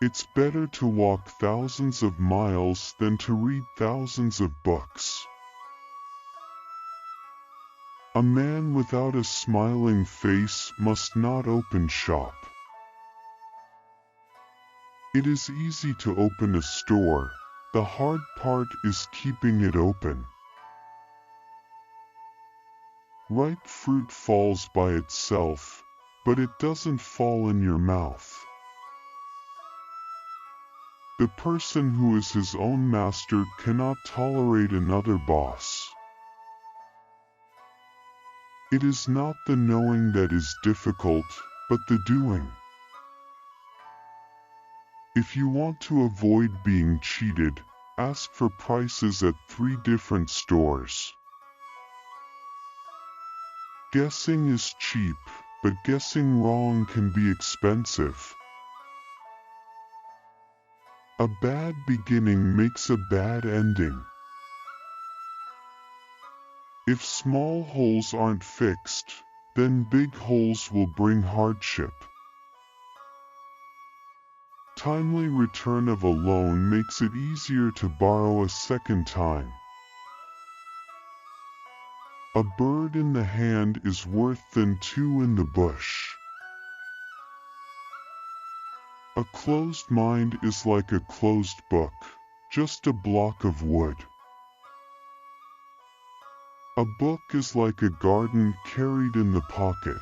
It's better to walk thousands of miles than to read thousands of books. A man without a smiling face must not open shop. It is easy to open a store, the hard part is keeping it open. Ripe fruit falls by itself, but it doesn't fall in your mouth. The person who is his own master cannot tolerate another boss. It is not the knowing that is difficult, but the doing. If you want to avoid being cheated, ask for prices at 3 different stores. Guessing is cheap, but guessing wrong can be expensive. A bad beginning makes a bad ending. If small holes aren't fixed, then big holes will bring hardship. Timely return of a loan makes it easier to borrow a second time. A bird in the hand is worth than 2 in the bush. A closed mind is like a closed book, just a block of wood. A book is like a garden carried in the pocket.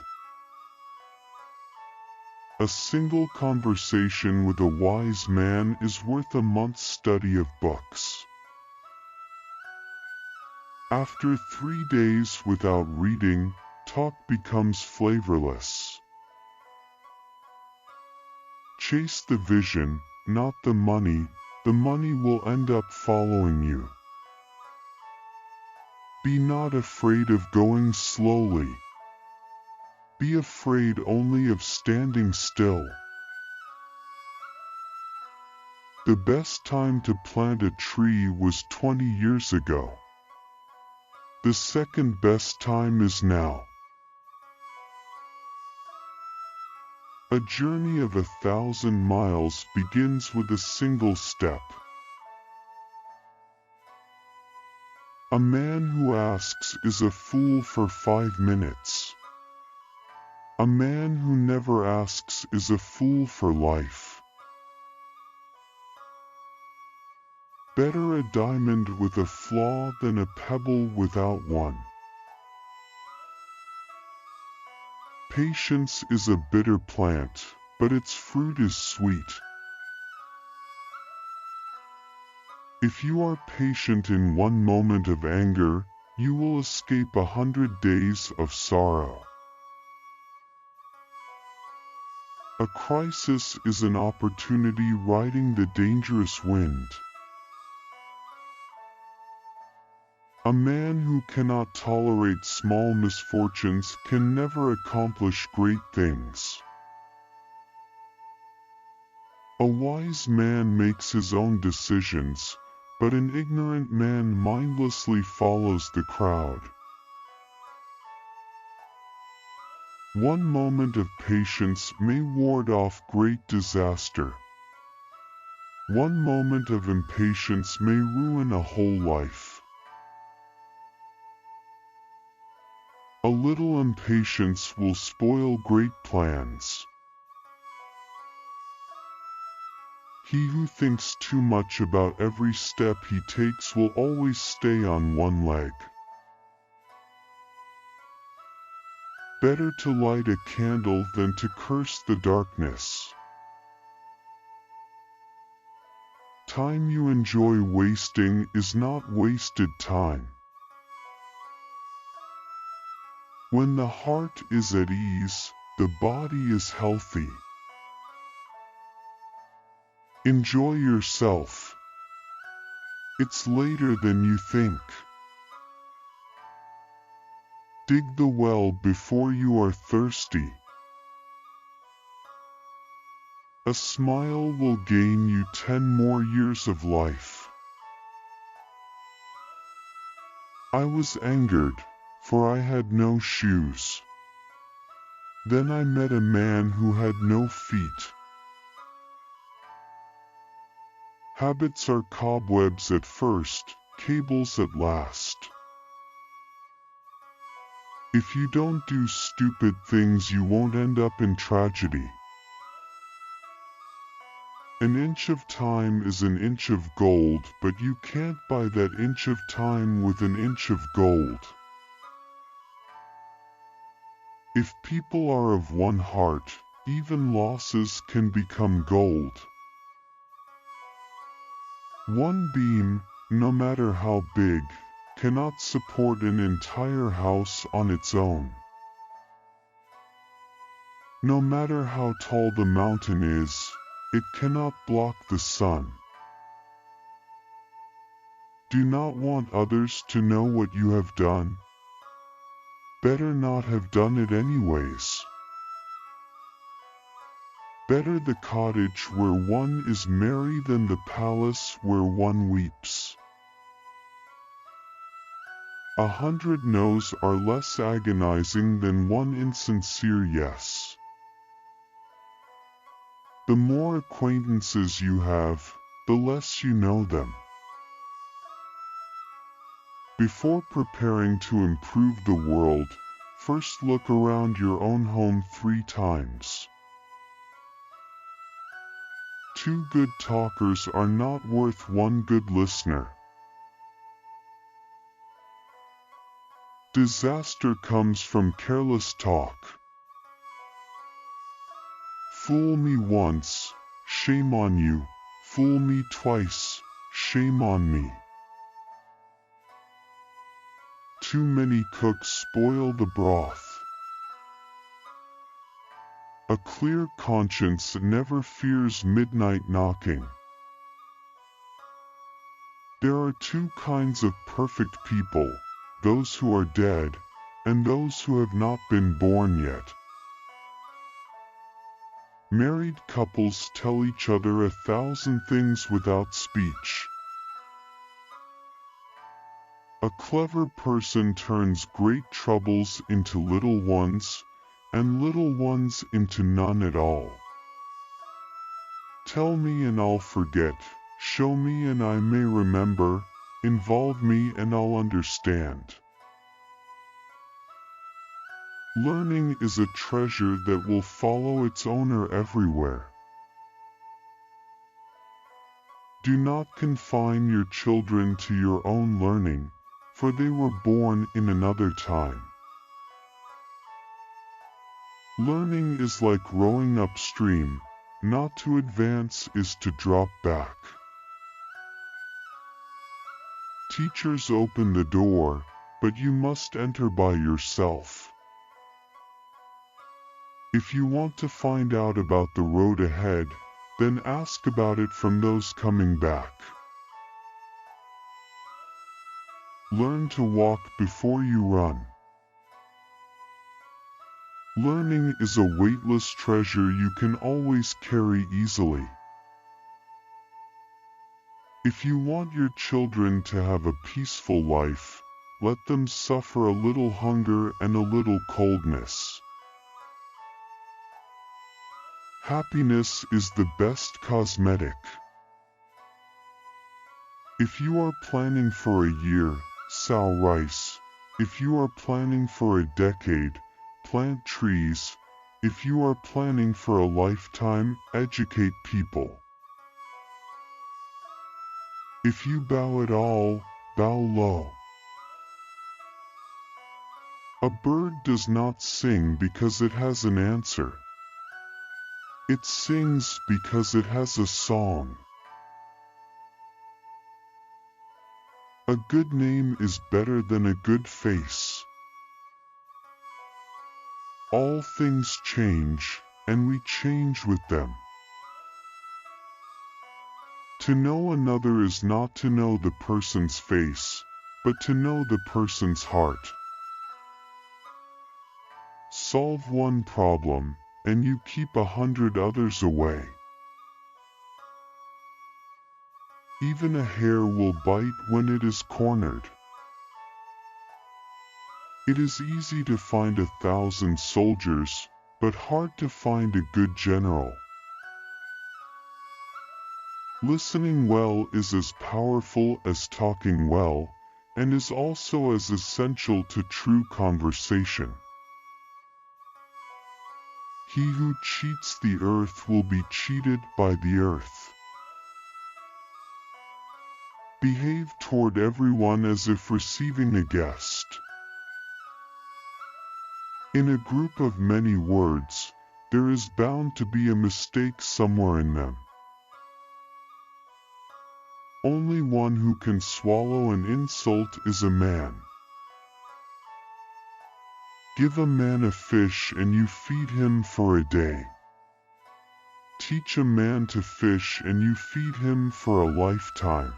A single conversation with a wise man is worth a month's study of books. After 3 days without reading, talk becomes flavorless. Chase the vision, not the money will end up following you. Be not afraid of going slowly. Be afraid only of standing still. The best time to plant a tree was 20 years ago. The second best time is now. A journey of 1,000 miles begins with a single step. A man who asks is a fool for 5 minutes. A man who never asks is a fool for life. Better a diamond with a flaw than a pebble without one. Patience is a bitter plant, but its fruit is sweet. If you are patient in one moment of anger, you will escape 100 days of sorrow. A crisis is an opportunity riding the dangerous wind. A man who cannot tolerate small misfortunes can never accomplish great things. A wise man makes his own decisions, but an ignorant man mindlessly follows the crowd. One moment of patience may ward off great disaster. One moment of impatience may ruin a whole life. A little impatience will spoil great plans. He who thinks too much about every step he takes will always stay on one leg. Better to light a candle than to curse the darkness. Time you enjoy wasting is not wasted time. When the heart is at ease, the body is healthy. Enjoy yourself. It's later than you think. Dig the well before you are thirsty. A smile will gain you 10 more years of life. I was angered, for I had no shoes. Then I met a man who had no feet. Habits are cobwebs at first, cables at last. If you don't do stupid things, you won't end up in tragedy. An inch of time is an inch of gold, but you can't buy that inch of time with an inch of gold. If people are of one heart, even losses can become gold. One beam, no matter how big, cannot support an entire house on its own. No matter how tall the mountain is, it cannot block the sun. Do not want others to know what you have done. Better not have done it anyways. Better the cottage where one is merry than the palace where one weeps. 100 no's are less agonizing than one insincere yes. The more acquaintances you have, the less you know them. Before preparing to improve the world, first look around your own home 3 times. 2 good talkers are not worth 1 good listener. Disaster comes from careless talk. Fool me once, shame on you. Fool me twice, shame on me. Too many cooks spoil the broth. A clear conscience never fears midnight knocking. There are 2 kinds of perfect people, those who are dead, and those who have not been born yet. Married couples tell each other 1,000 things without speech. A clever person turns great troubles into little ones, and little ones into none at all. Tell me and I'll forget, show me and I may remember, involve me and I'll understand. Learning is a treasure that will follow its owner everywhere. Do not confine your children to your own learning, for they were born in another time. Learning is like rowing upstream, not to advance is to drop back. Teachers open the door, but you must enter by yourself. If you want to find out about the road ahead, then ask about it from those coming back. Learn to walk before you run. Learning is a weightless treasure you can always carry easily. If you want your children to have a peaceful life, let them suffer a little hunger and a little coldness. Happiness is the best cosmetic. If you are planning for a year, sow rice. If you are planning for a decade, plant trees. If you are planning for a lifetime, educate people. If you bow at all, bow low. A bird does not sing because it has an answer. It sings because it has a song. A good name is better than a good face. All things change, and we change with them. To know another is not to know the person's face, but to know the person's heart. Solve one problem, and you keep 100 others away. Even a hare will bite when it is cornered. It is easy to find 1,000 soldiers, but hard to find a good general. Listening well is as powerful as talking well, and is also as essential to true conversation. He who cheats the earth will be cheated by the earth. Behave toward everyone as if receiving a guest. In a group of many words, there is bound to be a mistake somewhere in them. Only one who can swallow an insult is a man. Give a man a fish and you feed him for a day. Teach a man to fish and you feed him for a lifetime.